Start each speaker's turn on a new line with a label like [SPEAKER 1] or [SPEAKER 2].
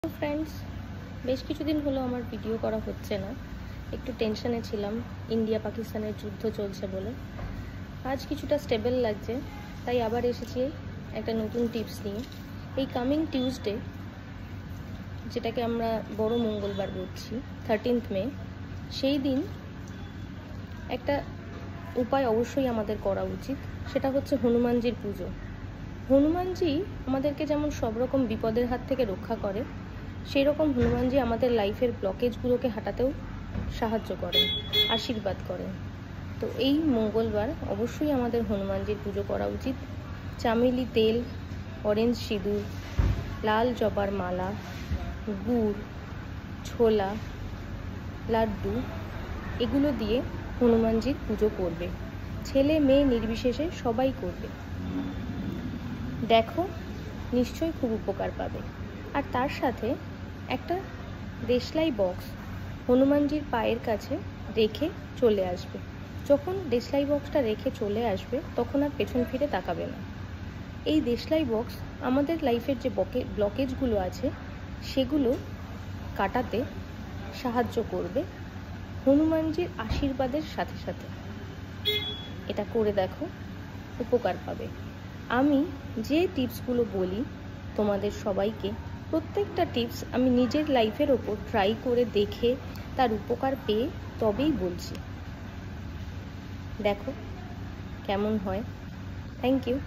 [SPEAKER 1] Friends, বেশ কিছুদিন হলো আমার ভিডিও করা হচ্ছে না। একটু টেনশনে ছিলাম, ইন্ডিয়া পাকিস্তানের যুদ্ধ চলছে বলে। আজ কিছুটা স্টেবল লাগছে, তাই আবার এসেছি একটা নতুন টিপস নিয়ে। এই কামিং টিউসডে, যেটাকে আমরা বড় মঙ্গলবার বলছি, 13th মে, সেই দিন একটা উপায় অবশ্যই আমাদের করা উচিত। সেটা হচ্ছে হনুমানজির পুজো। হনুমানজি আমাদেরকে যেমন সব রকম বিপদের হাত থেকে রক্ষা করে, সেই রকম হনুমানজি আমাদের লাইফের ব্লকেজগুলোকে হাঁটাতেও সাহায্য করেন, আশীর্বাদ করেন। তো এই মঙ্গলবার অবশ্যই আমাদের হনুমানজির পুজো করা উচিত। চামেলি তেল, অরেঞ্জ সিঁদুর, লাল জবার মালা, গুড়, ছোলা, লাড্ডু, এগুলো দিয়ে হনুমানজির পুজো করবে। ছেলে মেয়ে নির্বিশেষে সবাই করবে। দেখো, নিশ্চয়ই খুব উপকার পাবে। আর তার সাথে একটা দেশলাই বক্স হনুমানজির পায়ের কাছে রেখে চলে আসবে। যখন দেশলাই বক্সটা রেখে চলে আসবে, তখন আর পেছন ফিরে তাকাবে না। এই দেশলাই বক্স আমাদের লাইফের যে ব্লকেজগুলো আছে, সেগুলো কাটাতে সাহায্য করবে হনুমানজির আশীর্বাদের সাথে সাথে। এটা করে দেখো, উপকার পাবে। আমি যে টিপসগুলো বলি তোমাদের সবাইকে, প্রত্যেকটা টিপস আমি নিজের লাইফের ওপর ট্রাই করে দেখে তার উপকার পেয়ে তবেই বলছি। দেখো কেমন হয়। Thank you.